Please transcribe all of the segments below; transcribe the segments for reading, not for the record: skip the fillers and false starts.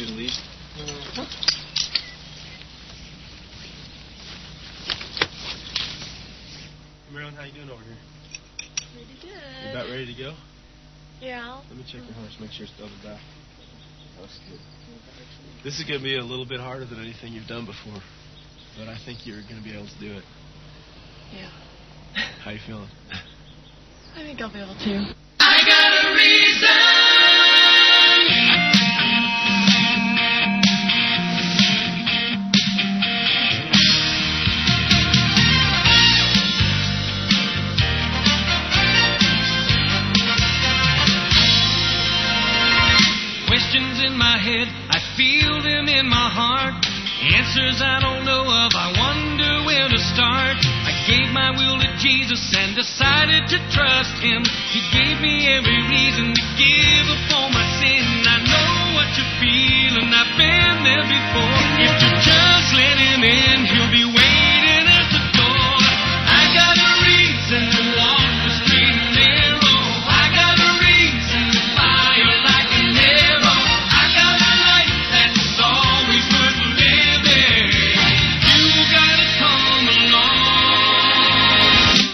you to leave? Marilyn, how you doing over here? Pretty good. You about ready to go? Yeah. Let me check your horse, make sure it's doubled back. That's good. This is going to be a little bit harder than anything you've done before, but I think you're going to be able to do it. Yeah. How you feeling? I think I'll be able to. I got a reason. Questions in my head, I feel them in my heart. Answers I don't know of, I wonder where to start. I gave my will to Jesus and decided to trust Him. He gave me every reason to give up all my sin. I know what you're feeling, I've been there before. If you just let Him in, He'll be waiting at the door. I got a reason to walk the straight and narrow. I got a reason to fire like an arrow. I got a life that's always worth living. You gotta come along.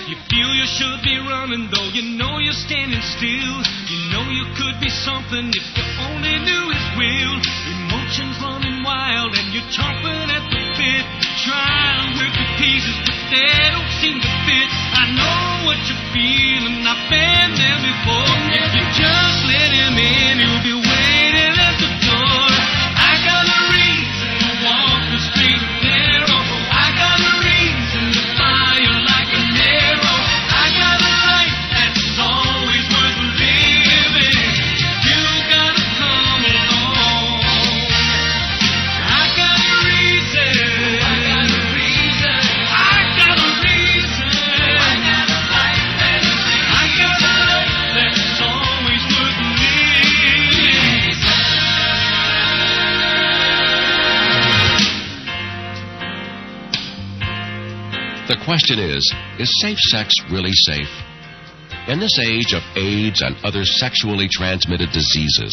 You feel you should be running, though you know you're standing still. You know you could be something if you only knew His will. Emotions running wild and you're chomping at the bit. Trying to work the pieces, but they don't seem to fit. I know what you're feeling, I've been there before. If you just let Him in, He'll be waiting at the door. I got a reason to walk the straight and narrow. I got a reason to fire like an arrow. I got a life that's always worth living. You gotta come along. I got a reason. I got a reason. I got a reason. I got a life that's always worth living. The question is safe sex really safe? In this age of AIDS and other sexually transmitted diseases,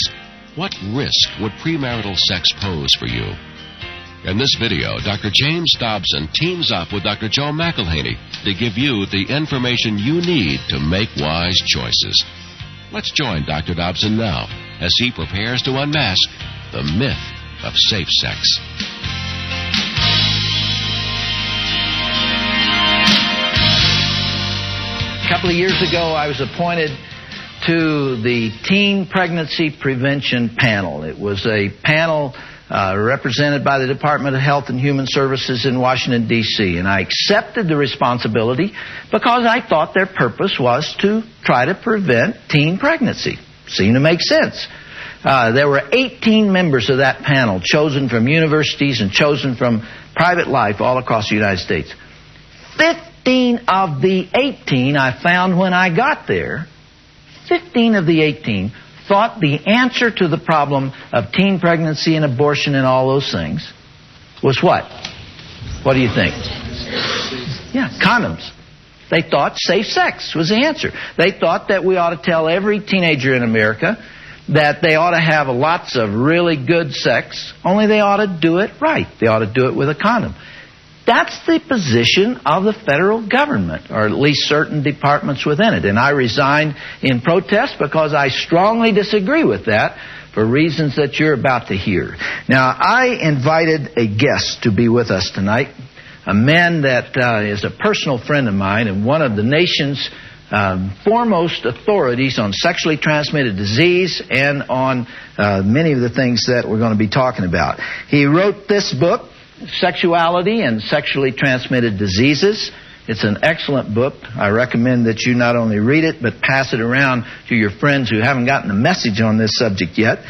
what risk would premarital sex pose for you? In this video, Dr. James Dobson teams up with Dr. Joe McElhaney to give you the information you need to make wise choices. Let's join Dr. Dobson now as he prepares to unmask the myth of safe sex. A couple of years ago, I was appointed to the Teen Pregnancy Prevention Panel. It was a panel represented by the Department of Health and Human Services in Washington, D.C., and I accepted the responsibility because I thought their purpose was to try to prevent teen pregnancy. Seemed to make sense. There were 18 members of that panel chosen from universities and chosen from private life all across the United States. 15 of the 18 I found when I got there, 15 of the 18 thought the answer to the problem of teen pregnancy and abortion and all those things was what? What do you think? Yeah, condoms. They thought safe sex was the answer. They thought that we ought to tell every teenager in America that they ought to have lots of really good sex, only they ought to do it right. They ought to do it with a condom. That's the position of the federal government, or at least certain departments within it. And I resigned in protest because I strongly disagree with that for reasons that you're about to hear. Now, I invited a guest to be with us tonight, a man that is a personal friend of mine and one of the nation's foremost authorities on sexually transmitted disease and on many of the things that we're going to be talking about. He wrote this book, Sexuality and Sexually Transmitted Diseases. It's an excellent book. I recommend that you not only read it, but pass it around to your friends who haven't gotten a message on this subject yet.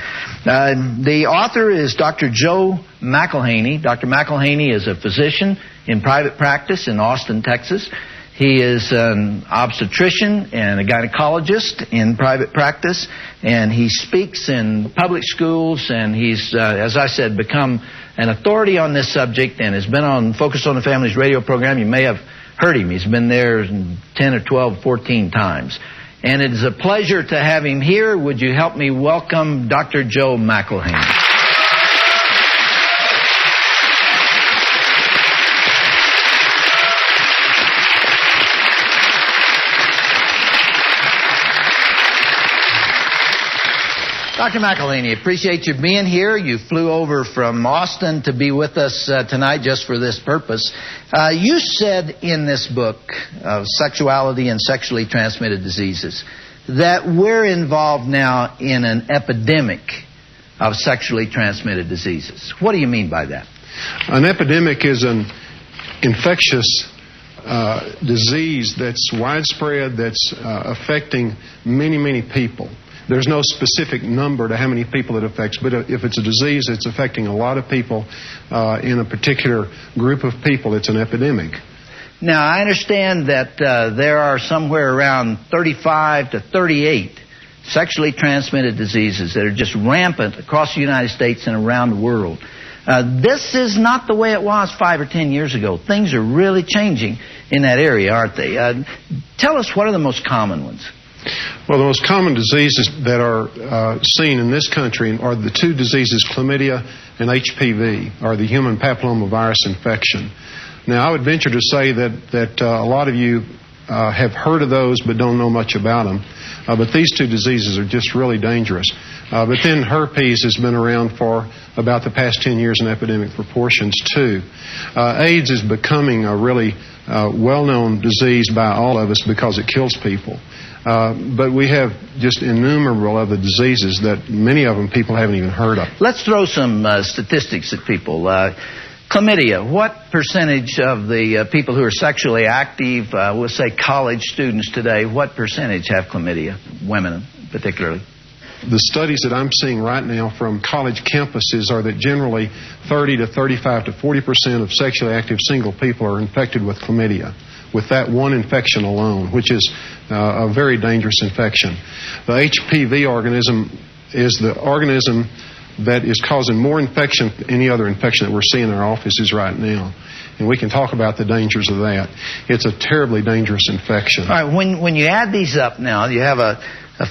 The author is Dr. Joe McElhaney. Dr. McElhaney is a physician in private practice in Austin, Texas. He is an obstetrician and a gynecologist in private practice, and he speaks in public schools, and he's, as I said, become an authority on this subject and has been on Focus on the Family's radio program. You may have heard him. He's been there 10 or 12, 14 times. And it is a pleasure to have him here. Would you help me welcome Dr. Joe McElhaney? Dr. McElhaney, appreciate you being here. You flew over from Austin to be with us tonight just for this purpose. You said in this book of Sexuality and Sexually Transmitted Diseases that we're involved now in an epidemic of sexually transmitted diseases. What do you mean by that? An epidemic is an infectious disease that's widespread, that's affecting many, many people. There's no specific number to how many people it affects, but if it's a disease that's affecting a lot of people in a particular group of people, it's an epidemic. Now, I understand that there are somewhere around 35 to 38 sexually transmitted diseases that are just rampant across the United States and around the world. This is not the way it was 5 or 10 years ago. Things are really changing in that area, aren't they? Tell us, what are the most common ones? Well, the most common diseases that are seen in this country are the two diseases, Chlamydia and Hpv, or the human papillomavirus infection. Now, I would venture to say that a lot of you have heard of those but don't know much about them. But these two diseases are just really dangerous. But then herpes has been around for about the past 10 years in epidemic proportions, too. AIDS is becoming a really well-known disease by all of us because it kills people. But we have just innumerable other diseases that many of them people haven't even heard of. Let's throw some statistics at people. Chlamydia, what percentage of the people who are sexually active, we'll say college students today, what percentage have chlamydia, women particularly? The studies that I'm seeing right now from college campuses are that generally 30 to 35 to 40% of sexually active single people are infected with chlamydia, with that one infection alone, which is a very dangerous infection. The HPV organism is the organism that is causing more infection than any other infection that we're seeing in our offices right now. And we can talk about the dangers of that. It's a terribly dangerous infection. All right, when you add these up now, you have a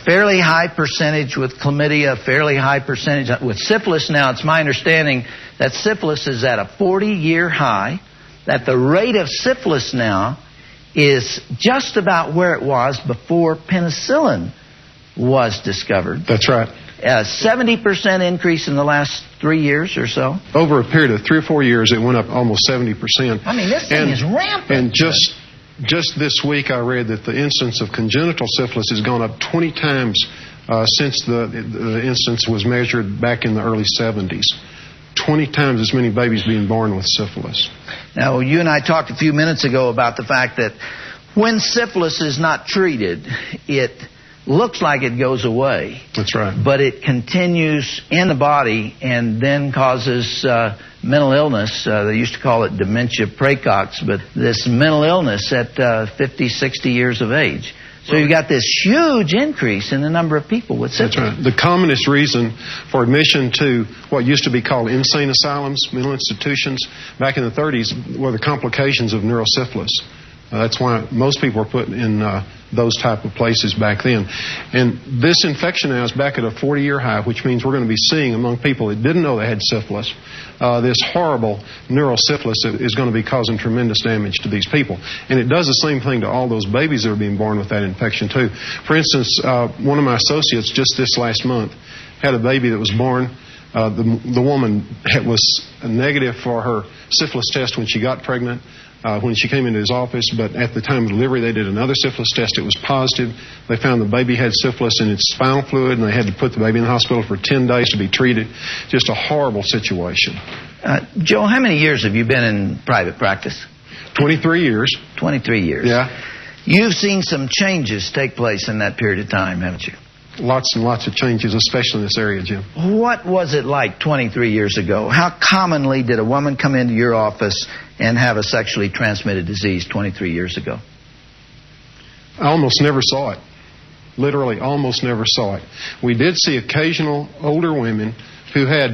fairly high percentage with chlamydia, a fairly high percentage with syphilis. Now, it's my understanding that syphilis is at a 40-year high, that the rate of syphilis now is just about where it was before penicillin was discovered. That's right. 70% increase in the last 3 years or so. Over a period of 3 or 4 years, it went up almost 70%. I mean, this thing is rampant. And just this week, I read that the incidence of congenital syphilis has gone up 20 times since the incidence was measured back in the early 70s. 20 times as many babies being born with syphilis. Now, you and I talked a few minutes ago about the fact that when syphilis is not treated, it looks like it goes away. That's right. But it continues in the body and then causes mental illness. They used to call it dementia praecox, but this mental illness at 50, 60 years of age. So you've got this huge increase in the number of people with syphilis. That's right. The commonest reason for admission to what used to be called insane asylums, mental institutions, back in the 30s were the complications of neurosyphilis. That's why most people were put in those type of places back then. And this infection now is back at a 40-year high, which means we're going to be seeing among people that didn't know they had syphilis, this horrible neurosyphilis that is going to be causing tremendous damage to these people. And it does the same thing to all those babies that are being born with that infection, too. For instance, one of my associates just this last month had a baby that was born. The woman was negative for her syphilis test when she got pregnant. When she came into his office, but at the time of delivery they did another syphilis test. It was positive. They found the baby had syphilis in its spinal fluid, and they had to put the baby in the hospital for 10 days to be treated. Just a horrible situation. Joe, how many years have you been in private practice? 23 years. 23 years. Yeah. You've seen some changes take place in that period of time, haven't you? Lots and lots of changes, especially in this area, Jim. What was it like 23 years ago? How commonly did a woman come into your office and have a sexually transmitted disease 23 years ago? I almost never saw it. Literally, almost never saw it. We did see occasional older women who had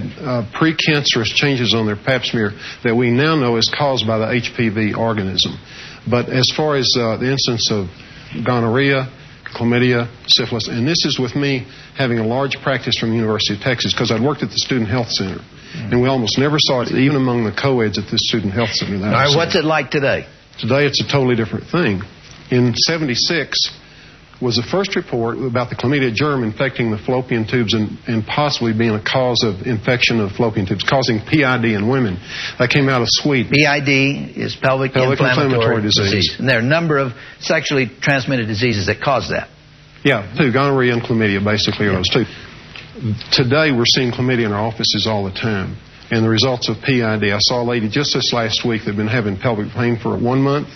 precancerous changes on their pap smear that we now know is caused by the HPV organism. But as far as the incidence of gonorrhea, chlamydia, syphilis, and this is with me having a large practice from the University of Texas because I'd worked at the Student Health Center, and we almost never saw it even among the co-eds at this Student Health Center. All right, what's it like today? Today it's a totally different thing. In '76, was the first report about the chlamydia germ infecting the fallopian tubes and possibly being a cause of infection of fallopian tubes, causing PID in women. That came out of Sweden. PID is pelvic inflammatory disease. And there are a number of sexually transmitted diseases that cause that. Yeah, two, gonorrhea and chlamydia basically are those two. Today we're seeing chlamydia in our offices all the time. And the results of PID, I saw a lady just this last week that had been having pelvic pain for 1 month.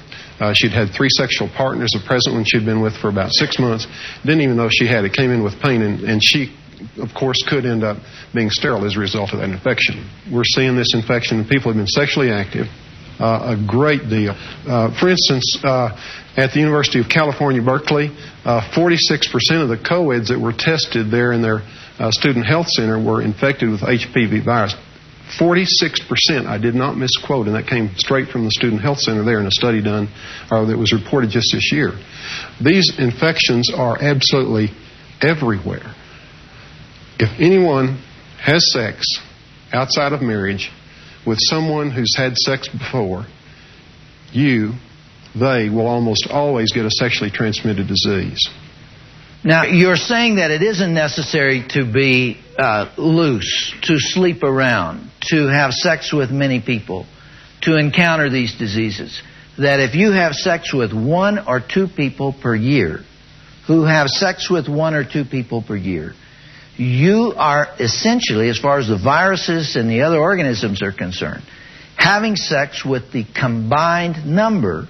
She'd had 3 sexual partners. The present one she'd been with for about 6 months. Didn't even know she had it. Came in with pain, and she, of course, could end up being sterile as a result of that infection. We're seeing this infection in people who have been sexually active a great deal. For instance, at the University of California, Berkeley, 46% of the co-eds that were tested there in their student health center were infected with HPV virus. 46%, I did not misquote, and that came straight from the Student Health Center there in a study done, or that was reported just this year. These infections are absolutely everywhere. If anyone has sex outside of marriage with someone who's had sex before, they will almost always get a sexually transmitted disease. Now, you're saying that it isn't necessary to be loose, to sleep around, to have sex with many people, to encounter these diseases. That if you have sex with 1 or 2 people per year, who have sex with 1 or 2 people per year, you are essentially, as far as the viruses and the other organisms are concerned, having sex with the combined number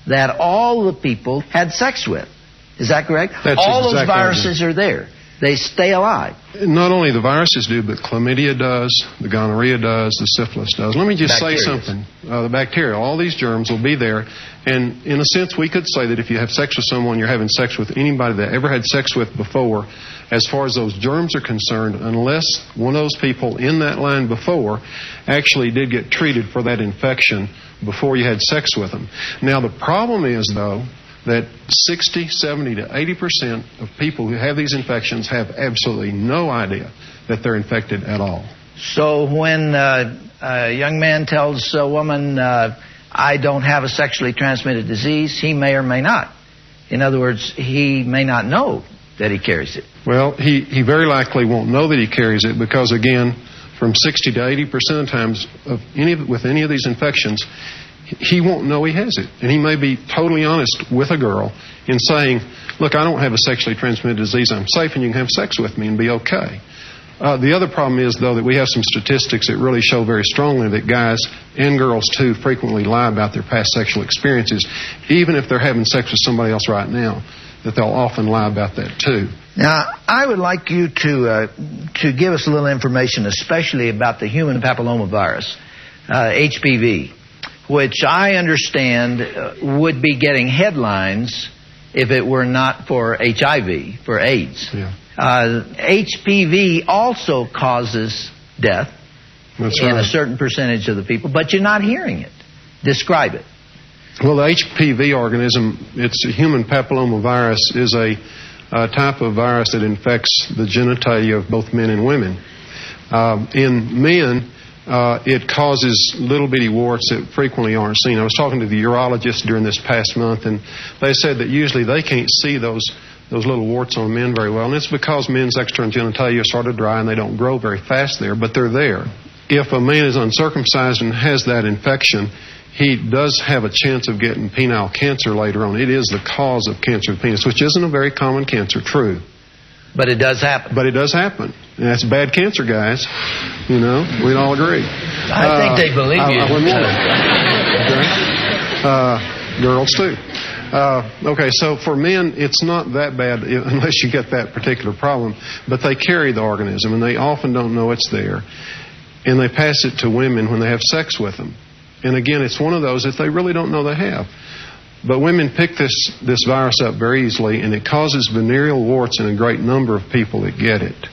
that all the people had sex with. Is that correct? That's all exactly those viruses are there. They stay alive. Not only the viruses do, but chlamydia does, the gonorrhea does, the syphilis does. Let me just say something. The bacteria, all these germs will be there. And in a sense, we could say that if you have sex with someone, you're having sex with anybody that ever had sex with before, as far as those germs are concerned, unless one of those people in that line before actually did get treated for that infection before you had sex with them. Now, the problem is, though, that 60, 70 to 80% of people who have these infections have absolutely no idea that they're infected at all. So when a young man tells a woman, I don't have a sexually transmitted disease, he may or may not. In other words, he may not know that he carries it. Well, he very likely won't know that he carries it because, again, from 60 to 80% of times with any of these infections, he won't know he has it. And he may be totally honest with a girl in saying, look, I don't have a sexually transmitted disease. I'm safe and you can have sex with me and be okay. The other problem is, though, that we have some statistics that really show very strongly that guys and girls, too, frequently lie about their past sexual experiences. Even if they're having sex with somebody else right now, that they'll often lie about that, too. Now, I would like you to give us a little information, especially about the human papilloma virus, HPV, which I understand would be getting headlines if it were not for HIV, for AIDS. Yeah. HPV also causes death in a certain percentage of the people, but you're not hearing it. Describe it. Well, the HPV organism, it's a human papilloma virus, is a type of virus that infects the genitalia of both men and women. In men, it causes little bitty warts that frequently aren't seen. I was talking to the urologist during this past month, and they said that usually they can't see those little warts on men very well, and it's because men's external genitalia are sort of dry and they don't grow very fast there, but they're there. If a man is uncircumcised and has that infection, he does have a chance of getting penile cancer later on. It is the cause of cancer of the penis, which isn't a very common cancer, true. But it does happen. But it does happen. And that's bad cancer, guys. You know, we'd all agree. I think they believe you. I wouldn't want it. Girls, too. Okay, so for men, it's not that bad unless you get that particular problem. But they carry the organism, and they often don't know it's there. And they pass it to women when they have sex with them. And again, it's one of those that they really don't know they have. But women pick this virus up very easily, and it causes venereal warts in a great number of people that get it.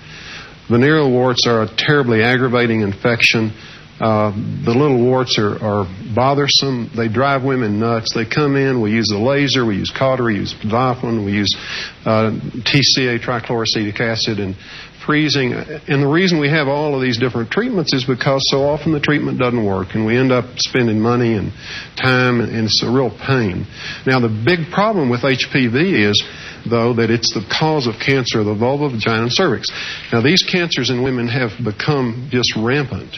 Venereal warts are a terribly aggravating infection. The little warts are bothersome. They drive women nuts. They come in. We use the laser. We use cautery. We use Vodafone. We use TCA, trichloroacetic acid, and freezing. And the reason we have all of these different treatments is because so often the treatment doesn't work, and we end up spending money and time, and it's a real pain. Now, the big problem with HPV is though, that it's the cause of cancer of the vulva, vagina, and cervix. Now, these cancers in women have become just rampant.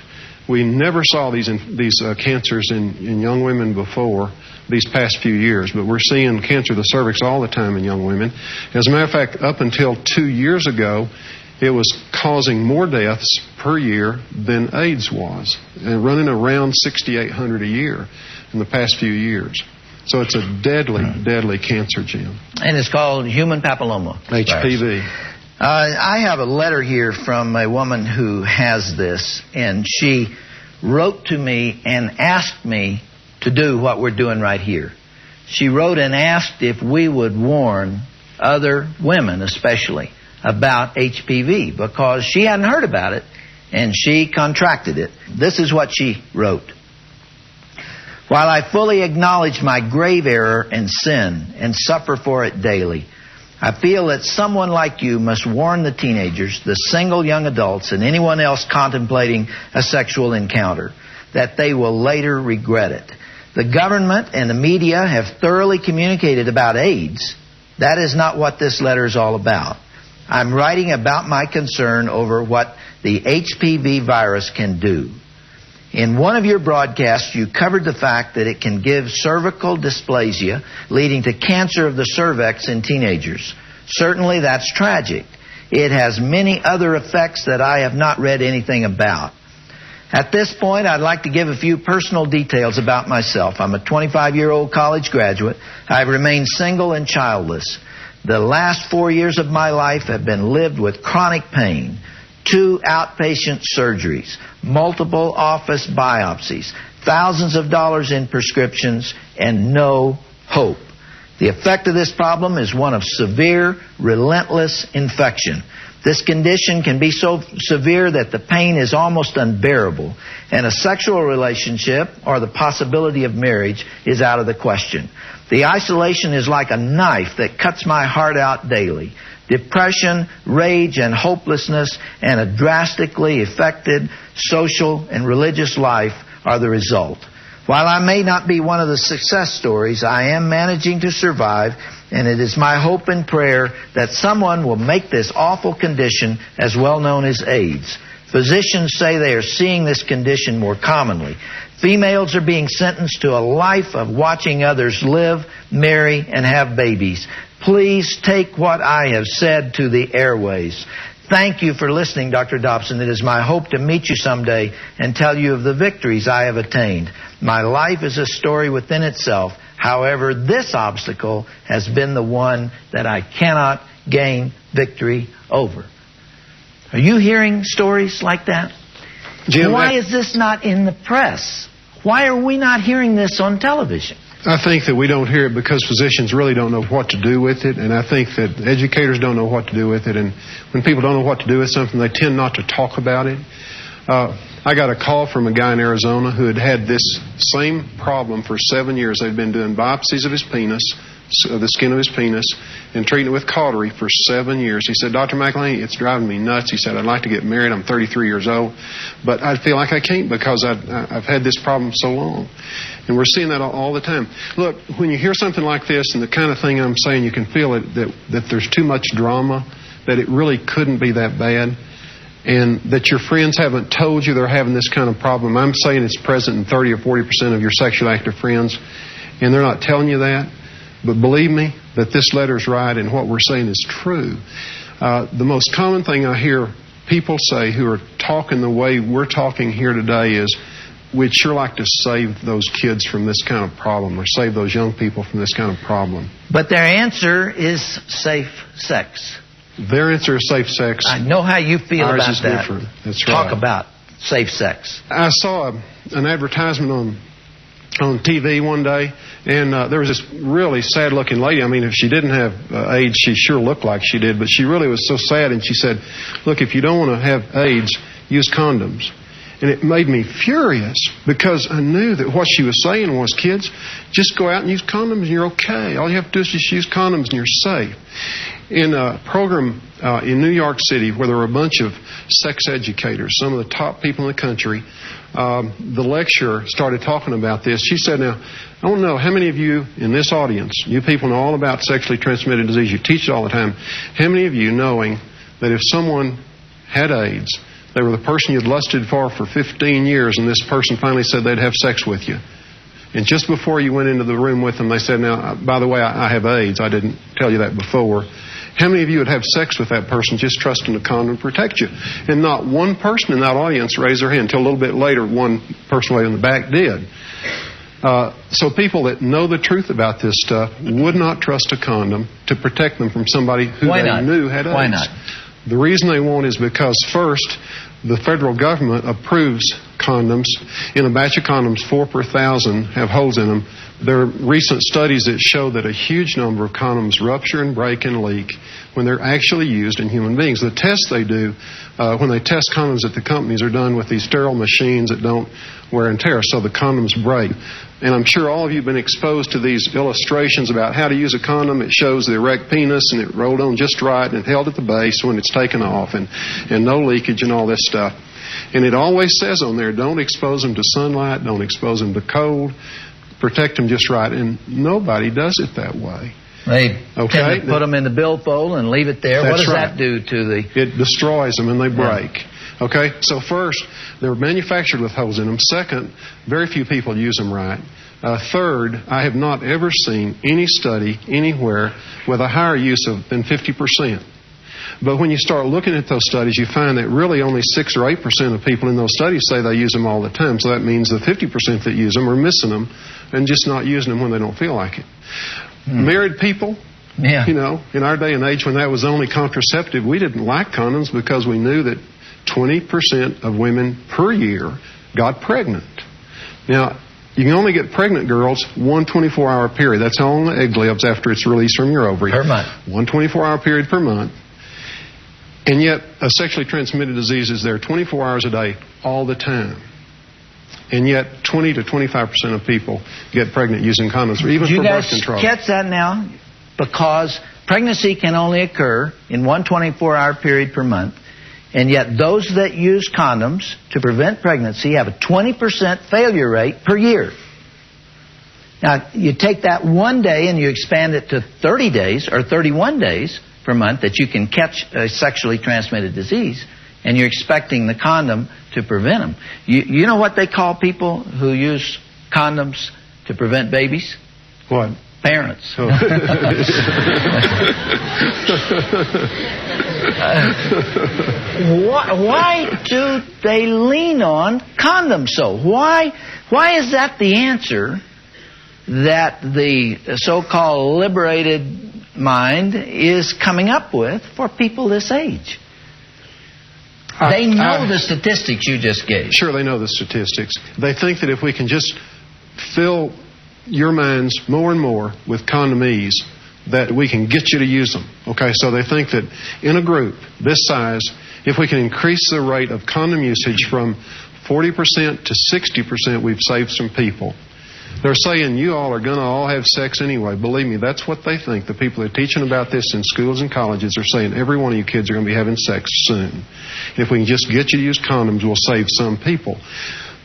We never saw these cancers in young women before these past few years, but we're seeing cancer of the cervix all the time in young women. As a matter of fact, up until 2 years ago, it was causing more deaths per year than AIDS was, and running around 6,800 a year in the past few years. So it's a deadly cancer, Jim. And it's called human papilloma HPV. I have a letter here from a woman who has this, and she wrote to me and asked me to do what we're doing right here. She wrote and asked if we would warn other women, especially, about HPV, because she hadn't heard about it, and she contracted it. This is what she wrote. While I fully acknowledge my grave error and sin and suffer for it daily, I feel that someone like you must warn the teenagers, the single young adults, and anyone else contemplating a sexual encounter, that they will later regret it. The government and the media have thoroughly communicated about AIDS. That is not what this letter is all about. I'm writing about my concern over what the HPV virus can do. In one of your broadcasts, you covered the fact that it can give cervical dysplasia, leading to cancer of the cervix in teenagers. Certainly, that's tragic. It has many other effects that I have not read anything about. At this point, I'd like to give a few personal details about myself. I'm a 25-year-old college graduate. I've remained single and childless. The last 4 years of my life have been lived with chronic pain, 2 outpatient surgeries, multiple office biopsies, thousands of dollars in prescriptions, and no hope. The effect of this problem is one of severe, relentless infection. This condition can be so severe that the pain is almost unbearable, and a sexual relationship or the possibility of marriage is out of the question. The isolation is like a knife that cuts my heart out daily. Depression, rage, and hopelessness, and a drastically affected social and religious life are the result. While I may not be one of the success stories, I am managing to survive, and it is my hope and prayer that someone will make this awful condition as well known as AIDS. Physicians say they are seeing this condition more commonly. Females are being sentenced to a life of watching others live, marry, and have babies. Please take what I have said to the airways. Thank you for listening, Dr. Dobson. It is my hope to meet you someday and tell you of the victories I have attained. My life is a story within itself. However, this obstacle has been the one that I cannot gain victory over. Are you hearing stories like that? Jim, why is this not in the press? Why are we not hearing this on television? I think that we don't hear it because physicians really don't know what to do with it, and I think that educators don't know what to do with it, and when people don't know what to do with something, they tend not to talk about it. I got a call from a guy in Arizona who had had this same problem for 7 years. They'd been doing biopsies of his penis, the skin of his penis, and treating it with cautery for 7 years. He said, Dr. McElhaney, it's driving me nuts. He said, I'd like to get married. I'm 33 years old, but I feel like I can't because I've had this problem so long. And we're seeing that all the time. Look, when you hear something like this and the kind of thing I'm saying, you can feel it that there's too much drama, that it really couldn't be that bad, and that your friends haven't told you they're having this kind of problem. I'm saying it's present in 30 or 40% of your sexually active friends, and they're not telling you that. But believe me, that this letter's right and what we're saying is true. The most common thing I hear people say who are talking the way we're talking here today is, we'd sure like to save those kids from this kind of problem, or save those young people from this kind of problem. But their answer is safe sex. Their answer is safe sex. I know how you feel Ours about is that. Different. That's Talk right. about safe sex. I saw an advertisement on TV one day, and there was this really sad-looking lady. I mean, if she didn't have AIDS, she sure looked like she did, but she really was so sad, and she said, look, if you don't want to have AIDS, use condoms. And it made me furious because I knew that what she was saying was, kids, just go out and use condoms and you're okay. All you have to do is just use condoms and you're safe. In a program in New York City where there were a bunch of sex educators, some of the top people in the country, the lecturer started talking about this. She said, now, I want to know how many of you in this audience, you people know all about sexually transmitted disease, you teach it all the time, how many of you knowing that if someone had AIDS, they were the person you'd lusted for 15 years, and this person finally said they'd have sex with you. And just before you went into the room with them, they said, now, by the way, I have AIDS. I didn't tell you that before. How many of you would have sex with that person just trusting a condom to protect you? And not one person in that audience raised their hand. Until a little bit later, one person way in the back did. So people that know the truth about this stuff would not trust a condom to protect them from somebody who knew had AIDS. Why not? The reason they won't is because, first, the federal government approves condoms. In a batch of condoms, 4 per 1,000 have holes in them. There are recent studies that show that a huge number of condoms rupture and break and leak when they're actually used in human beings. The tests they do when they test condoms at the companies are done with these sterile machines that don't wear and tear, so the condoms break. And I'm sure all of you have been exposed to these illustrations about how to use a condom. It shows the erect penis, and it rolled on just right and held at the base when it's taken off, and no leakage and all this stuff. And it always says on there, don't expose them to sunlight, don't expose them to cold, protect them just right. And nobody does it that way. They tend to put them in the billfold and leave it there. What does that do to the... It destroys them and they break. Okay? So first, they're manufactured with holes in them. Second, very few people use them right. Third, I have not ever seen any study anywhere with a higher use than 50%. But when you start looking at those studies, you find that really only 6 or 8% of people in those studies say they use them all the time. So that means the 50% that use them are missing them and just not using them when they don't feel like it. Married people, you know, in our day and age when that was the only contraceptive, we didn't like condoms because we knew that 20% of women per year got pregnant. Now, you can only get pregnant, girls, one 24-hour period. That's how long the egg lives after it's released from your ovary. Per month. One 24-hour period per month. And yet, a sexually transmitted disease is there 24 hours a day, all the time. And yet, 20 to 25% of people get pregnant using condoms, or even for birth control. Do you guys catch that now? Because pregnancy can only occur in one 24-hour period per month, and yet those that use condoms to prevent pregnancy have a 20% failure rate per year. Now, you take that one day and you expand it to 30 days or 31 days per month that you can catch a sexually transmitted disease, and you're expecting the condom to prevent them. You know what they call people who use condoms to prevent babies? What? Parents. Oh. Why do they lean on condoms so? Why is that the answer that the so-called liberated mind is coming up with for people this age? They know the statistics you just gave. Sure, they know the statistics. They think that if we can just fill your minds more and more with condomies, that we can get you to use them. Okay, so they think that in a group this size, if we can increase the rate of condom usage from 40% to 60%, we've saved some people. They're saying you all are going to all have sex anyway. Believe me, that's what they think. The people that are teaching about this in schools and colleges are saying every one of you kids are going to be having sex soon. If we can just get you to use condoms, we'll save some people.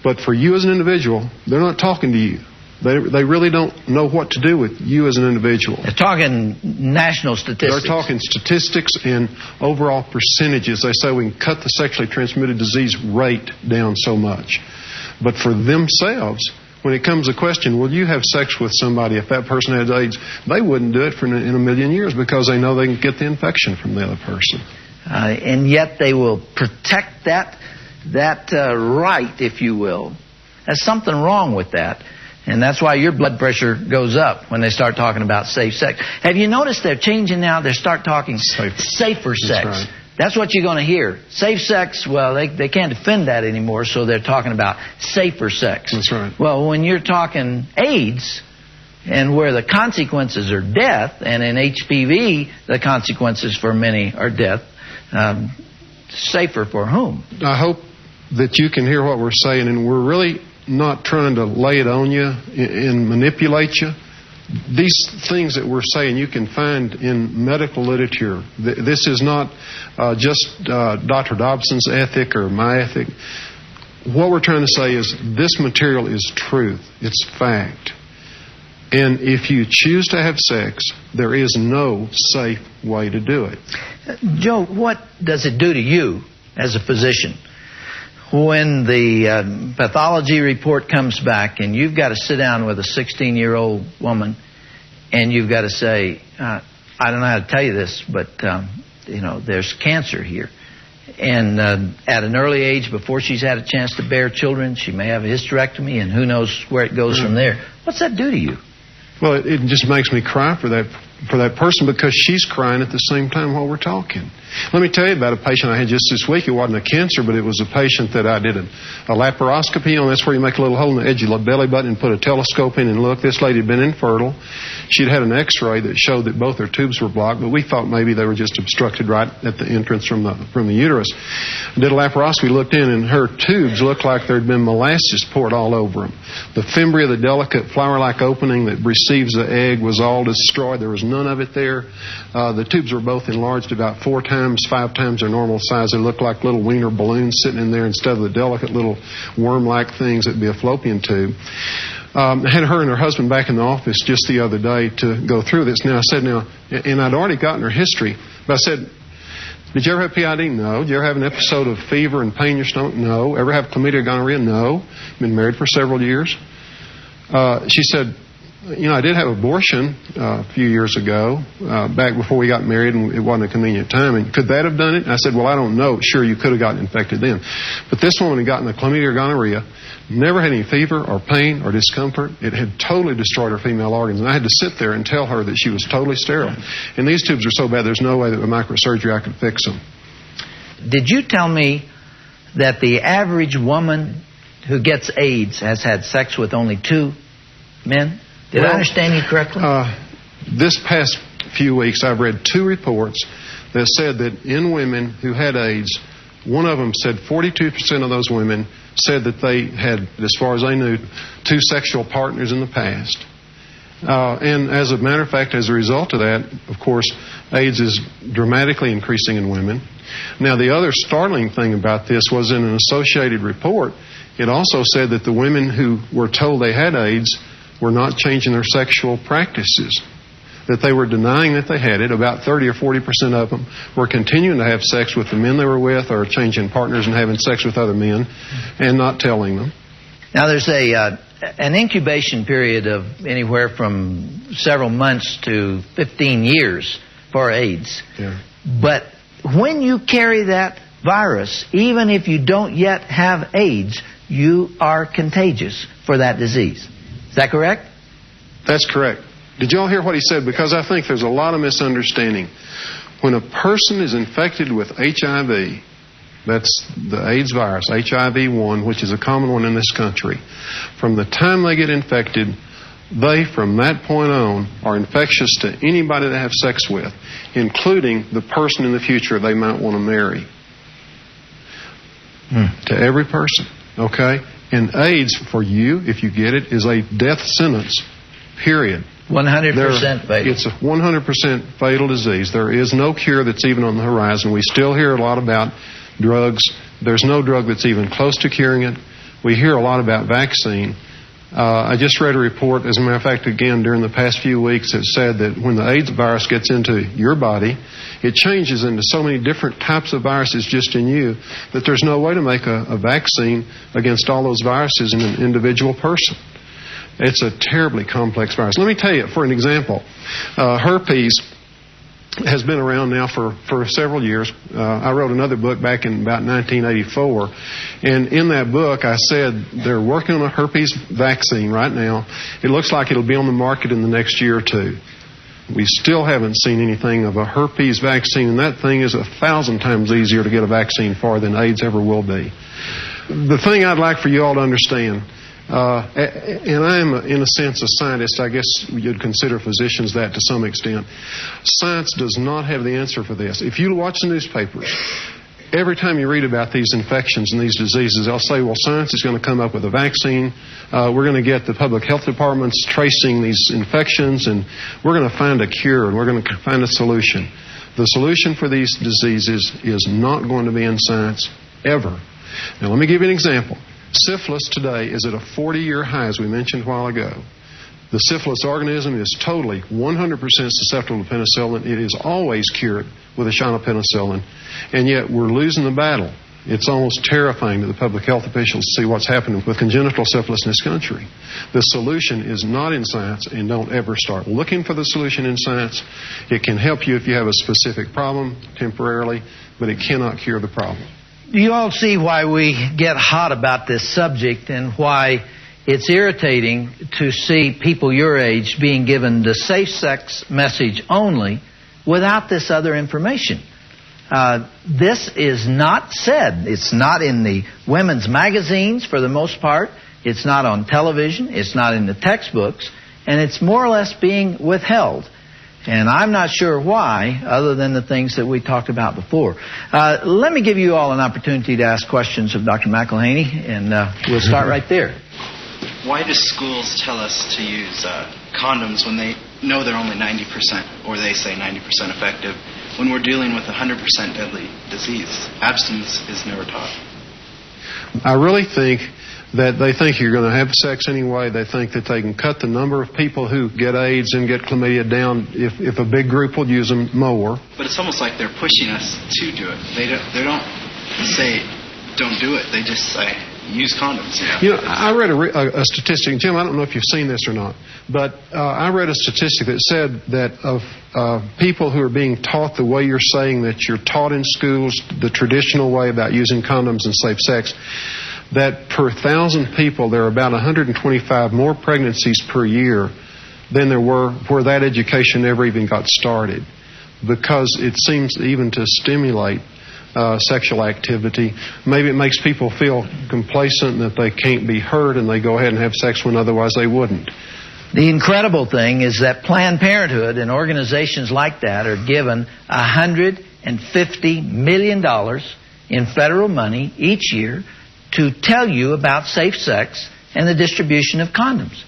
But for you as an individual, they're not talking to you. They really don't know what to do with you as an individual. They're talking national statistics. They're talking statistics and overall percentages. They say we can cut the sexually transmitted disease rate down so much. But for themselves, when it comes to the question, will you have sex with somebody if that person has AIDS, they wouldn't do it in a million years because they know they can get the infection from the other person. And yet they will protect that right, if you will. There's something wrong with that. And that's why your blood pressure goes up when they start talking about safe sex. Have you noticed they're changing now? They start talking safer sex. That's right. That's what you're going to hear. Safe sex, well, they can't defend that anymore, so they're talking about safer sex. That's right. Well, when you're talking AIDS, and where the consequences are death, and in HPV, the consequences for many are death, safer for whom? I hope that you can hear what we're saying, and we're really not trying to lay it on you and manipulate you. these things that we're saying you can find in medical literature. This is not just Dr. Dobson's ethic or my ethic. What we're trying to say is this material is truth. It's fact. And if you choose to have sex, there is no safe way to do it. Joe, what does it do to you as a physician when the pathology report comes back and you've got to sit down with a 16-year-old woman and you've got to say, I don't know how to tell you this, but, there's cancer here. And at an early age, before she's had a chance to bear children, she may have a hysterectomy, and who knows where it goes from there. What's that do to you? Well, it just makes me cry for that person, because she's crying at the same time while we're talking. Let me tell you about a patient I had just this week. It wasn't a cancer, but it was a patient that I did a laparoscopy on. That's where you make a little hole in the edge of the belly button and put a telescope in and look. This lady had been infertile. She'd had an x-ray that showed that both her tubes were blocked, but we thought maybe they were just obstructed right at the entrance from the uterus. Did a laparoscopy, looked in, and her tubes looked like there had been molasses poured all over them. The fimbria, the delicate flower-like opening that receives the egg, was all destroyed. There was none of it there. The tubes were both enlarged about 4 times, 5 times their normal size. They looked like little wiener balloons sitting in there instead of the delicate little worm-like things that would be a fallopian tube. I had her and her husband back in the office just the other day to go through this. Now, I said, and I'd already gotten her history, but I said, did you ever have PID? No. Did you ever have an episode of fever and pain in your stomach? No. Ever have chlamydia or gonorrhea? No. Been married for several years. She said, I did have abortion a few years ago, back before we got married, and it wasn't a convenient time. And could that have done it? And I said, well, I don't know. Sure, you could have gotten infected then. But this woman had gotten the chlamydia or gonorrhea, never had any fever or pain or discomfort. It had totally destroyed her female organs. And I had to sit there and tell her that she was totally sterile. And these tubes are so bad, there's no way that with microsurgery I could fix them. Did you tell me that the average woman who gets AIDS has had sex with only 2 men? Did I understand you correctly? This past few weeks, I've read 2 reports that said that in women who had AIDS, one of them said 42% of those women said that they had, as far as they knew, 2 sexual partners in the past. And as a matter of fact, as a result of that, of course, AIDS is dramatically increasing in women. Now, the other startling thing about this was in an associated report, it also said that the women who were told they had AIDS were not changing their sexual practices, that they were denying that they had it. About 30 or 40% of them were continuing to have sex with the men they were with, or changing partners and having sex with other men and not telling them. Now, there's an incubation period of anywhere from several months to 15 years for AIDS. Yeah. But when you carry that virus, even if you don't yet have AIDS, you are contagious for that disease. Is that correct? That's correct. Did you all hear what he said? Because I think there's a lot of misunderstanding. When a person is infected with HIV, that's the AIDS virus, HIV-1, which is a common one in this country, from the time they get infected, they, from that point on, are infectious to anybody they have sex with, including the person in the future they might want to marry. To every person, okay? And AIDS, for you, if you get it, is a death sentence, period. 100% fatal. It's a 100% fatal disease. There is no cure that's even on the horizon. We still hear a lot about drugs. There's no drug that's even close to curing it. We hear a lot about vaccine. I just read a report, as a matter of fact, again, during the past few weeks, that said that when the AIDS virus gets into your body, it changes into so many different types of viruses just in you that there's no way to make a vaccine against all those viruses in an individual person. It's a terribly complex virus. Let me tell you, for an example, herpes has been around now for several years. I wrote another book back in about 1984, and in that book I said they're working on a herpes vaccine right now. It looks like it'll be on the market in the next year or 2. We still haven't seen anything of a herpes vaccine, and that thing is 1,000 times easier to get a vaccine for than AIDS ever will be. The thing I'd like for you all to understand, and I am, in a sense, a scientist. I guess you'd consider physicians that to some extent. Science does not have the answer for this. If you watch the newspapers, every time you read about these infections and these diseases, they'll say, well, science is going to come up with a vaccine. We're going to get the public health departments tracing these infections, and we're going to find a cure, and we're going to find a solution. The solution for these diseases is not going to be in science ever. Now, let me give you an example. Syphilis today is at a 40-year high, as we mentioned a while ago. The syphilis organism is totally 100% susceptible to penicillin. It is always cured with a shot of penicillin, and yet we're losing the battle. It's almost terrifying to the public health officials to see what's happening with congenital syphilis in this country. The solution is not in science, and don't ever start looking for the solution in science. It can help you if you have a specific problem temporarily, but it cannot cure the problem. You all see why we get hot about this subject and why it's irritating to see people your age being given the safe sex message only without this other information. This is not said. It's not in the women's magazines for the most part. It's not on television. It's not in the textbooks. And it's more or less being withheld. And I'm not sure why, other than the things that we talked about before. Let me give you all an opportunity to ask questions of Dr. McElhaney, and we'll start right there. Why do schools tell us to use condoms when they know they're only 90%, or they say 90% effective, when we're dealing with 100% deadly disease? Abstinence is never taught. I really think that they think you're going to have sex anyway. They think that they can cut the number of people who get AIDS and get chlamydia down if a big group will use them more. But it's almost like they're pushing us to do it. They don't say, don't do it. They just say, use condoms. You know, I read a statistic, Jim, I don't know if you've seen this or not, but I read a statistic that said that of people who are being taught the way you're saying that you're taught in schools, the traditional way about using condoms and safe sex, that per 1,000 people there are about 125 more pregnancies per year than there were where that education never even got started, because it seems even to stimulate sexual activity. Maybe it makes people feel complacent that they can't be hurt, and they go ahead and have sex when otherwise they wouldn't. The incredible thing is that Planned Parenthood and organizations like that are given $150 million in federal money each year to tell you about safe sex and the distribution of condoms.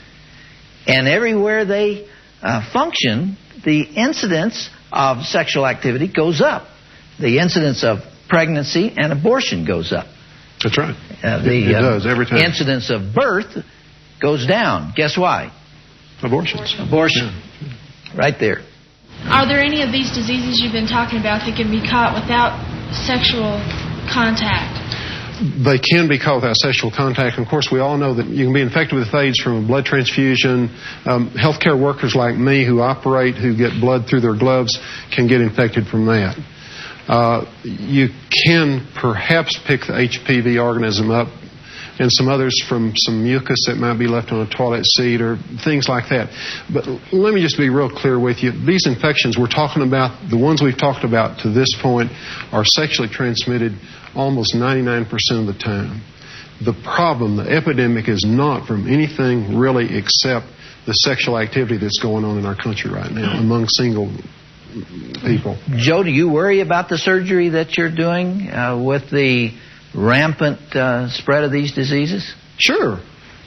And everywhere they function, the incidence of sexual activity goes up. The incidence of pregnancy and abortion goes up. That's right. It does every time. Incidence of birth goes down. Guess why? Abortions. Abortion. Yeah. Right there. Are there any of these diseases you've been talking about that can be caught without sexual contact? They can be caught without sexual contact. And of course, we all know that you can be infected with AIDS from a blood transfusion. Healthcare workers like me who get blood through their gloves can get infected from that. You can perhaps pick the HPV organism up and some others from some mucus that might be left on a toilet seat or things like that. But let me just be real clear with you. These infections we're talking about, the ones we've talked about to this point, are sexually transmitted almost 99% of the time. The problem, the epidemic, is not from anything really except the sexual activity that's going on in our country right now among single people. Joe, do you worry about the surgery that you're doing with the rampant spread of these diseases? Sure.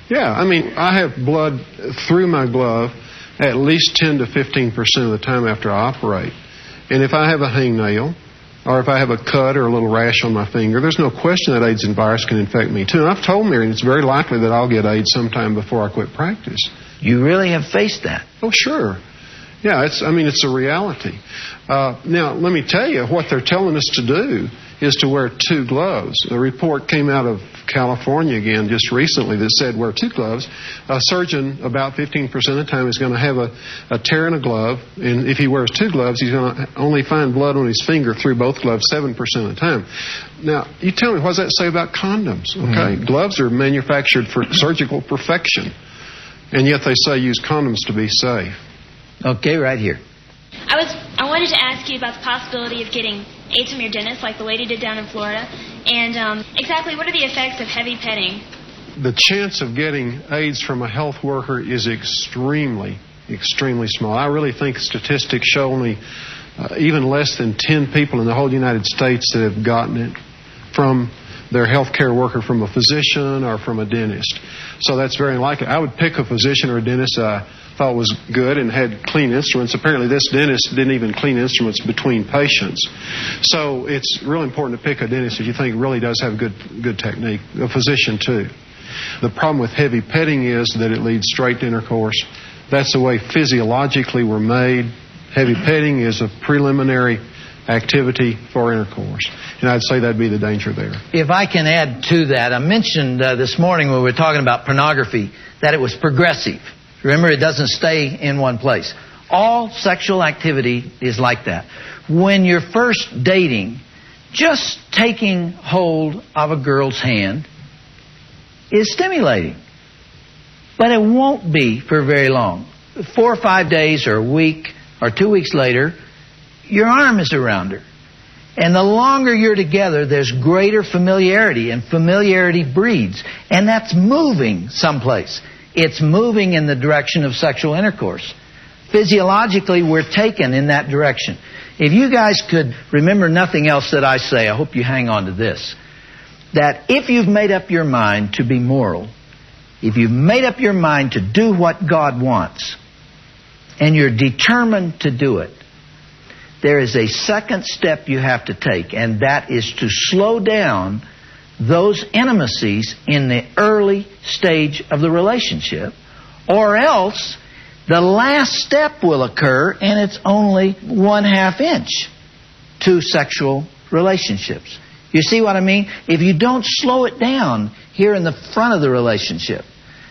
Yeah. I mean, I have blood through my glove at least 10 to 15% of the time after I operate. And if I have a hangnail, or if I have a cut or a little rash on my finger, there's no question that AIDS and virus can infect me too. And I've told Mary it's very likely that I'll get AIDS sometime before I quit practice. You really have faced that? Oh, sure. Yeah, it's a reality. Now, let me tell you, what they're telling us to do is to wear 2 gloves. A report came out of California again just recently that said wear 2 gloves. A surgeon, about 15% of the time, is going to have a tear in a glove, and if he wears 2 gloves, he's going to only find blood on his finger through both gloves 7% of the time. Now, you tell me, what does that say about condoms? Okay, gloves are manufactured for surgical perfection, and yet they say use condoms to be safe. Okay, right here. I wanted to ask you about the possibility of getting AIDS from your dentist, like the lady did down in Florida, and exactly what are the effects of heavy petting? The chance of getting AIDS from a health worker is extremely, extremely small. I really think statistics show only even less than 10 people in the whole United States that have gotten it from their healthcare worker, from a physician or from a dentist. So that's very unlikely. I would pick a physician or a dentist I thought was good and had clean instruments. Apparently this dentist didn't even clean instruments between patients. So it's really important to pick a dentist that you think really does have good technique. A physician too. The problem with heavy petting is that it leads straight to intercourse. That's the way physiologically we're made. Heavy petting is a preliminary activity for intercourse. And I'd say that'd be the danger there. If I can add to that, I mentioned this morning when we were talking about pornography that it was progressive. Remember, it doesn't stay in one place. All sexual activity is like that. When you're first dating, just taking hold of a girl's hand is stimulating. But it won't be for very long. 4 or 5 days or a week or 2 weeks later, your arm is around her. And the longer you're together, there's greater familiarity, and familiarity breeds. And that's moving someplace. It's moving in the direction of sexual intercourse. Physiologically, we're taken in that direction. If you guys could remember nothing else that I say, I hope you hang on to this. That if you've made up your mind to be moral, if you've made up your mind to do what God wants, and you're determined to do it, there is a second step you have to take, and that is to slow down those intimacies in the early stage of the relationship, or else the last step will occur and it's only 1/2 inch to sexual relationships. You see what I mean? If you don't slow it down here in the front of the relationship,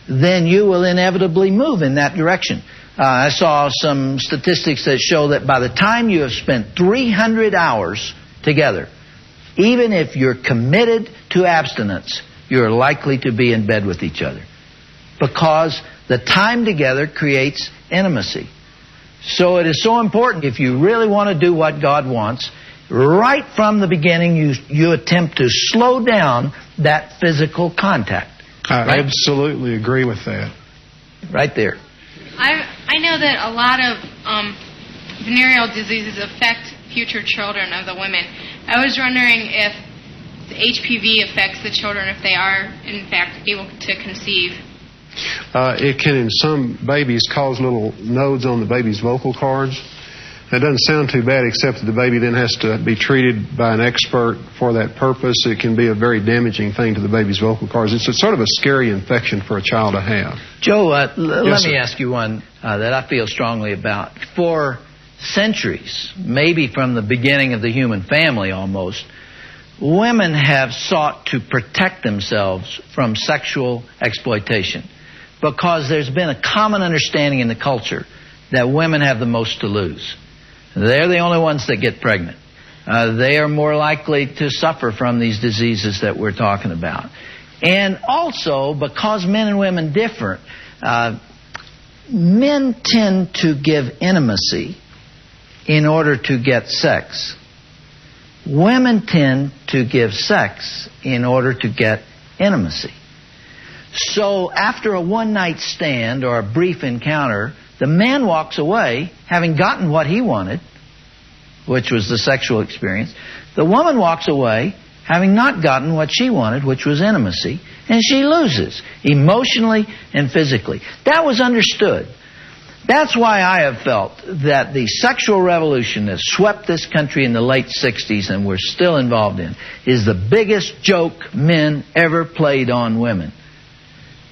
then you will inevitably move in that direction. I saw some statistics that show that by the time you have spent 300 hours together, even if you're committed to abstinence, you're likely to be in bed with each other. Because the time together creates intimacy. So it is so important, if you really want to do what God wants, right from the beginning you attempt to slow down that physical contact. I absolutely agree with that. Right there. I know that a lot of venereal diseases affect future children of the women. I was wondering if the HPV affects the children if they are, in fact, able to conceive. It can, in some babies, cause little nodes on the baby's vocal cords. That doesn't sound too bad, except that the baby then has to be treated by an expert for that purpose. It can be a very damaging thing to the baby's vocal cords. It's sort of a scary infection for a child to have. Joe, let me ask you one that I feel strongly about. For centuries, maybe from the beginning of the human family almost, women have sought to protect themselves from sexual exploitation because there's been a common understanding in the culture that women have the most to lose. They're the only ones that get pregnant. They are more likely to suffer from these diseases that we're talking about. And also, because men and women differ, men tend to give intimacy in order to get sex. Women tend to give sex in order to get intimacy. So after a one-night stand or a brief encounter, the man walks away having gotten what he wanted, which was the sexual experience. The woman walks away having not gotten what she wanted, which was intimacy, and she loses emotionally and physically. That was understood. That's why I have felt that the sexual revolution that swept this country in the late 60s and we're still involved in is the biggest joke men ever played on women,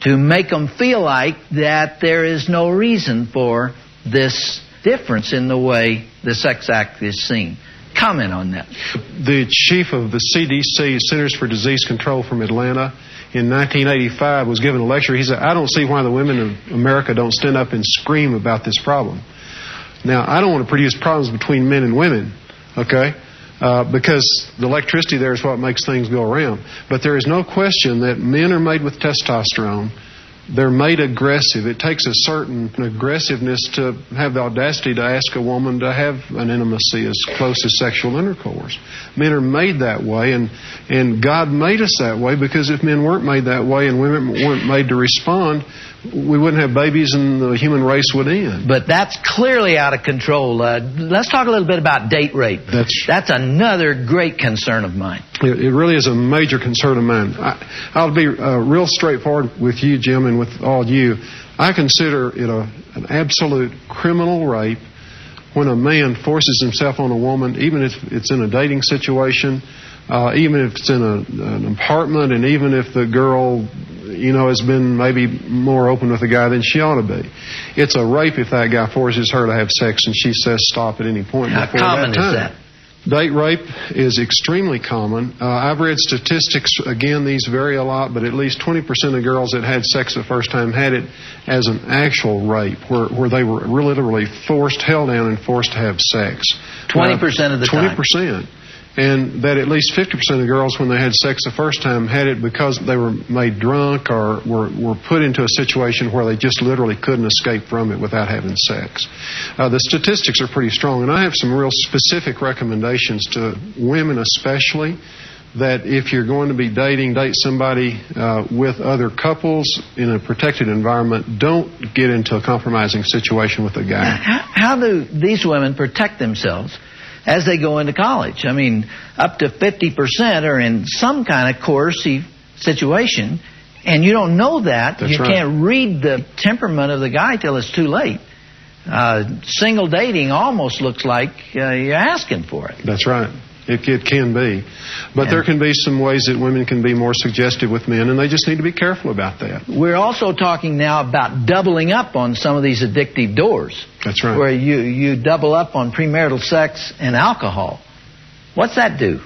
to make them feel like that there is no reason for this difference in the way the sex act is seen. Comment on that. The chief of the CDC, Centers for Disease Control from Atlanta, in 1985 was given a lecture. He said, I don't see why the women of America don't stand up and scream about this problem. Now, I don't want to produce problems between men and women, okay? Because the electricity there is what makes things go around. But there is no question that men are made with testosterone. They're made aggressive. It takes a certain aggressiveness to have the audacity to ask a woman to have an intimacy as close as sexual intercourse. Men are made that way, and God made us that way, because if men weren't made that way and women weren't made to respond, we wouldn't have babies and the human race would end. But that's clearly out of control. Let's talk a little bit about date rape. That's another great concern of mine. It really is a major concern of mine. I'll be real straightforward with you, Jim, and with all you. I consider it an absolute criminal rape when a man forces himself on a woman, even if it's in a dating situation, even if it's in an apartment, and even if the girl, has been maybe more open with the guy than she ought to be. It's a rape if that guy forces her to have sex and she says stop at any point. How common is that? Date rape is extremely common. I've read statistics, again, these vary a lot, but at least 20% of girls that had sex the first time had it as an actual rape, where they were literally held down and forced to have sex. 20% of the time? 20%. And that at least 50% of girls, when they had sex the first time, had it because they were made drunk or were put into a situation where they just literally couldn't escape from it without having sex. The statistics are pretty strong, and I have some real specific recommendations to women especially, that if you're going to be date somebody with other couples in a protected environment, don't get into a compromising situation with a guy. How do these women protect themselves as they go into college? I mean, up to 50% are in some kind of coercive situation, and you don't know that. That's you right. Can't read the temperament of the guy till it's too late. Single dating almost looks like you're asking for it. That's right. It can be. But there can be some ways that women can be more suggestive with men, and they just need to be careful about that. We're also talking now about doubling up on some of these addictive doors. That's right. Where you double up on premarital sex and alcohol. What's that do?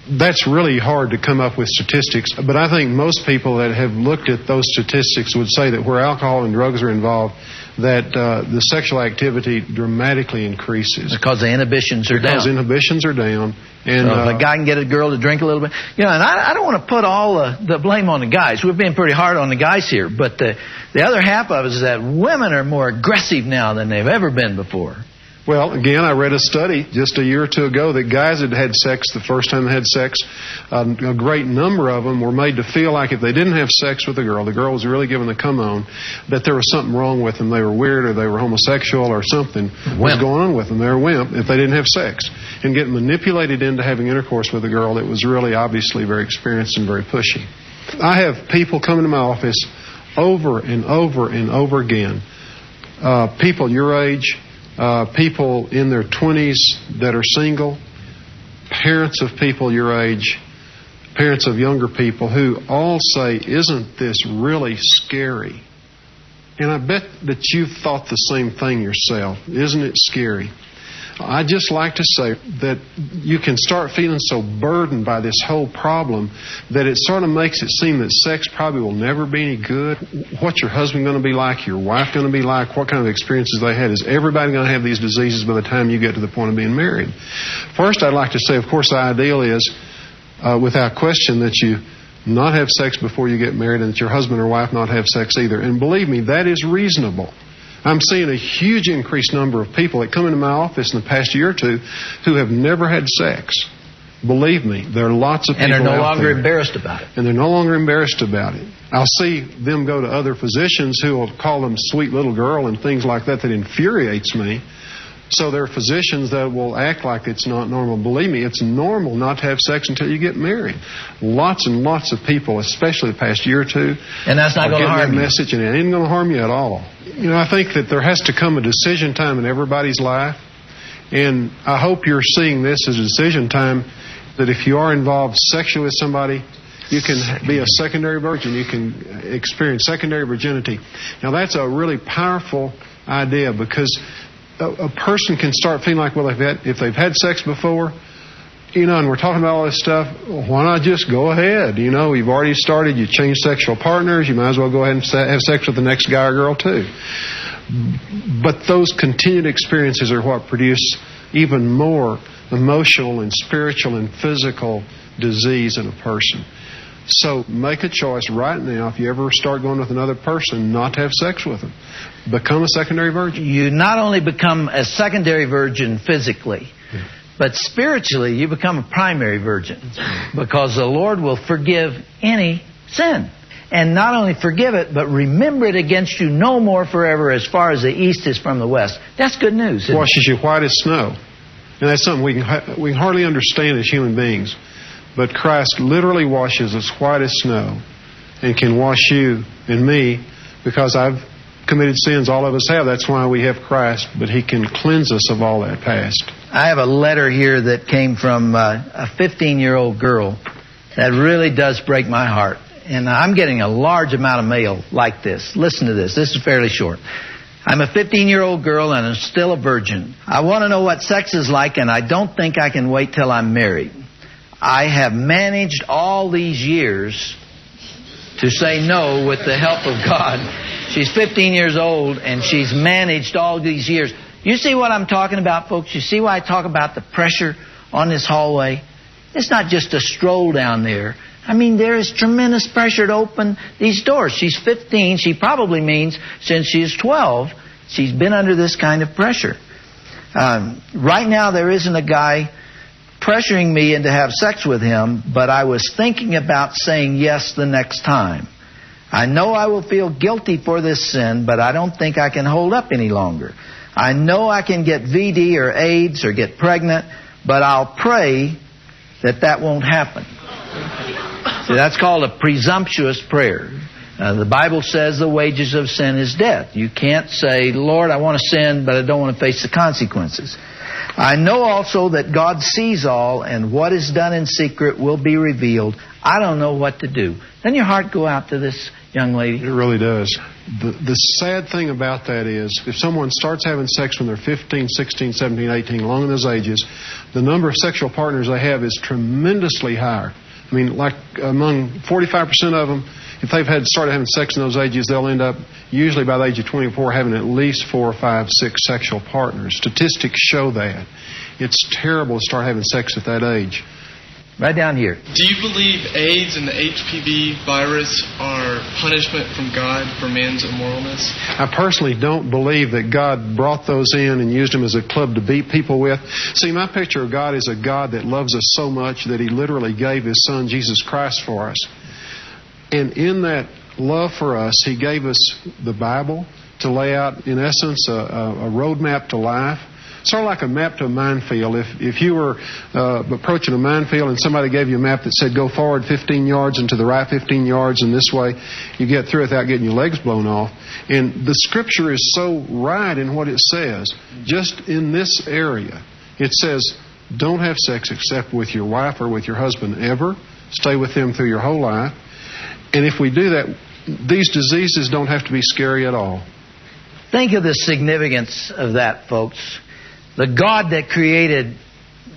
That's really hard to come up with statistics, but I think most people that have looked at those statistics would say that where alcohol and drugs are involved, that the sexual activity dramatically increases. Because the inhibitions are down. Because inhibitions are down. And so if a guy can get a girl to drink a little bit. And I don't want to put all the blame on the guys. We're being pretty hard on the guys here. But the other half of it is that women are more aggressive now than they've ever been before. Well, again, I read a study just a year or two ago that guys that had sex the first time they had sex, a great number of them were made to feel like if they didn't have sex with the girl was really giving the come on, that there was something wrong with them. They were weird or they were homosexual or something was going on with them. They were wimp if they didn't have sex. And getting manipulated into having intercourse with a girl that was really obviously very experienced and very pushy. I have people come into my office over and over and over again, people your age, people in their 20s that are single, parents of people your age, parents of younger people who all say, isn't this really scary? And I bet that you've thought the same thing yourself. Isn't it scary? I'd just like to say that you can start feeling so burdened by this whole problem that it sort of makes it seem that sex probably will never be any good. What's your husband going to be like? Your wife going to be like? What kind of experiences they had? Is everybody going to have these diseases by the time you get to the point of being married? First, I'd like to say, of course, the ideal is, without question, that you not have sex before you get married and that your husband or wife not have sex either. And believe me, that is reasonable. I'm seeing a huge increased number of people that come into my office in the past year or two who have never had sex. Believe me, there are lots of people out there. And they're no longer there. embarrassed about it. And they're no longer embarrassed about it. I'll see them go to other physicians who will call them sweet little girl and things like that infuriates me. So there are physicians that will act like it's not normal. Believe me, it's normal not to have sex until you get married. Lots and lots of people, especially the past year or two, and that's not going to harm that message, and it ain't going to harm you at all. I think that there has to come a decision time in everybody's life, and I hope you're seeing this as a decision time that if you are involved sexually with somebody, you can be a secondary virgin. You can experience secondary virginity. Now, that's a really powerful idea because a person can start feeling like, well, if they've had sex before, and we're talking about all this stuff, why not just go ahead? You've already started, you changed sexual partners, you might as well go ahead and have sex with the next guy or girl too. But those continued experiences are what produce even more emotional and spiritual and physical disease in a person. So make a choice right now, if you ever start going with another person, not to have sex with them. Become a secondary virgin. You not only become a secondary virgin physically, but spiritually you become a primary virgin because the Lord will forgive any sin. and not only forgive it, but remember it against you no more forever as far as the east is from the west. That's good news. Washes you white as snow. And that's something we can hardly understand as human beings. But Christ literally washes us white as snow and can wash you and me, because I've committed sins. All of us have. That's why we have Christ. But He can cleanse us of all that past. I have a letter here that came from a 15-year-old girl that really does break my heart. And I'm getting a large amount of mail like this. Listen to this. This is fairly short. I'm a 15-year-old girl and I'm still a virgin. I want to know what sex is like, and I don't think I can wait till I'm married. I have managed all these years to say no with the help of God. She's 15 years old and she's managed all these years. You see what I'm talking about, folks? You see why I talk about the pressure on this hallway? It's not just a stroll down there. I mean, there is tremendous pressure to open these doors. She's 15. She probably means since she's 12, she's been under this kind of pressure. Right now, there isn't a guy pressuring me into have sex with him, but I was thinking about saying yes the next time. I know I will feel guilty for this sin, but I don't think I can hold up any longer. I know I can get VD or AIDS or get pregnant, but I'll pray that won't happen. See, that's called a presumptuous prayer. The Bible says the wages of sin is death. You can't say, Lord, I want to sin, but I don't want to face the consequences. I know also that God sees all, and what is done in secret will be revealed. I don't know what to do. Doesn't your heart go out to this young lady? It really does. The sad thing about that is, if someone starts having sex when they're 15, 16, 17, 18, along in those ages, the number of sexual partners they have is tremendously higher. I mean, like among 45% of them, if they've started having sex in those ages, they'll end up, usually by the age of 24, having at least 4, 5, 6 sexual partners. Statistics show that. It's terrible to start having sex at that age. Right down here. Do you believe AIDS and the HPV virus are punishment from God for man's immoralness? I personally don't believe that God brought those in and used them as a club to beat people with. See, my picture of God is a God that loves us so much that He literally gave His Son, Jesus Christ, for us. And in that love for us, He gave us the Bible to lay out, in essence, a roadmap to life. Sort of like a map to a minefield. If you were approaching a minefield and somebody gave you a map that said go forward 15 yards and to the right 15 yards and this way, you get through without getting your legs blown off. And the Scripture is so right in what it says. Just in this area, it says, don't have sex except with your wife or with your husband ever. Stay with them through your whole life. And if we do that, these diseases don't have to be scary at all. Think of the significance of that, folks. The God that created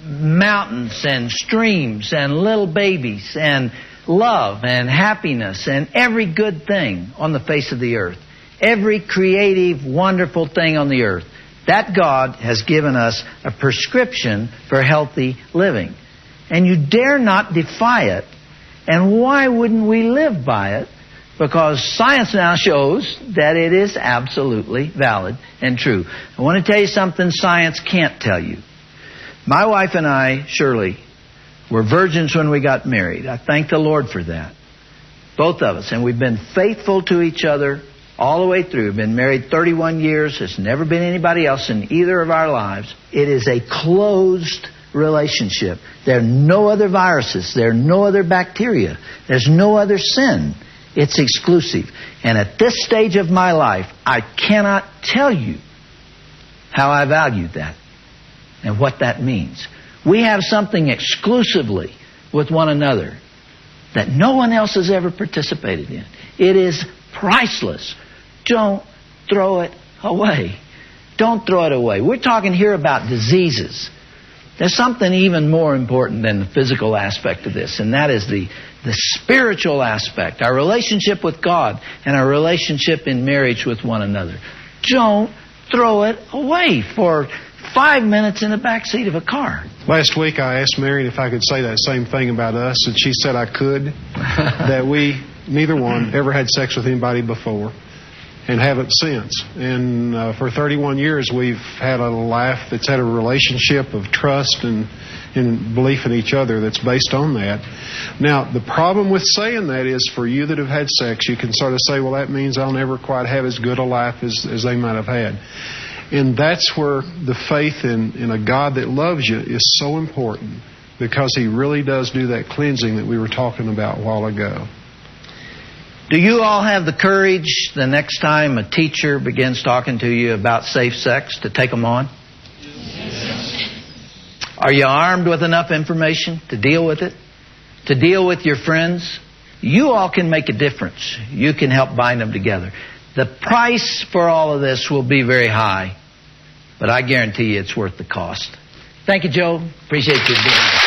mountains and streams and little babies and love and happiness and every good thing on the face of the earth, every creative, wonderful thing on the earth, that God has given us a prescription for healthy living. And you dare not defy it. And why wouldn't we live by it? Because science now shows that it is absolutely valid and true. I want to tell you something science can't tell you. My wife and I, Shirley, were virgins when we got married. I thank the Lord for that. Both of us. And we've been faithful to each other all the way through. We've been married 31 years. There's never been anybody else in either of our lives. It is a closed relationship. There are no other viruses. There are no other bacteria. There's no other sin. It's exclusive. And at this stage of my life, I cannot tell you how I value that and what that means. We have something exclusively with one another that no one else has ever participated in. It is priceless. Don't throw it away. Don't throw it away. We're talking here about diseases. There's something even more important than the physical aspect of this, and that is the spiritual aspect, our relationship with God and our relationship in marriage with one another. Don't throw it away for 5 minutes in the back seat of a car. Last week I asked Marion if I could say that same thing about us, and she said I could, that we, neither one, ever had sex with anybody before and haven't since. And for 31 years we've had a life that's had a relationship of trust and in belief in each other that's based on that. Now, the problem with saying that is for you that have had sex, you can sort of say, well, that means I'll never quite have as good a life as they might have had. And that's where the faith in a God that loves you is so important, because He really does do that cleansing that we were talking about a while ago. Do you all have the courage the next time a teacher begins talking to you about safe sex to take them on? Are you armed with enough information to deal with it? To deal with your friends? You all can make a difference. You can help bind them together. The price for all of this will be very high, but I guarantee you it's worth the cost. Thank you, Joe. Appreciate you being here.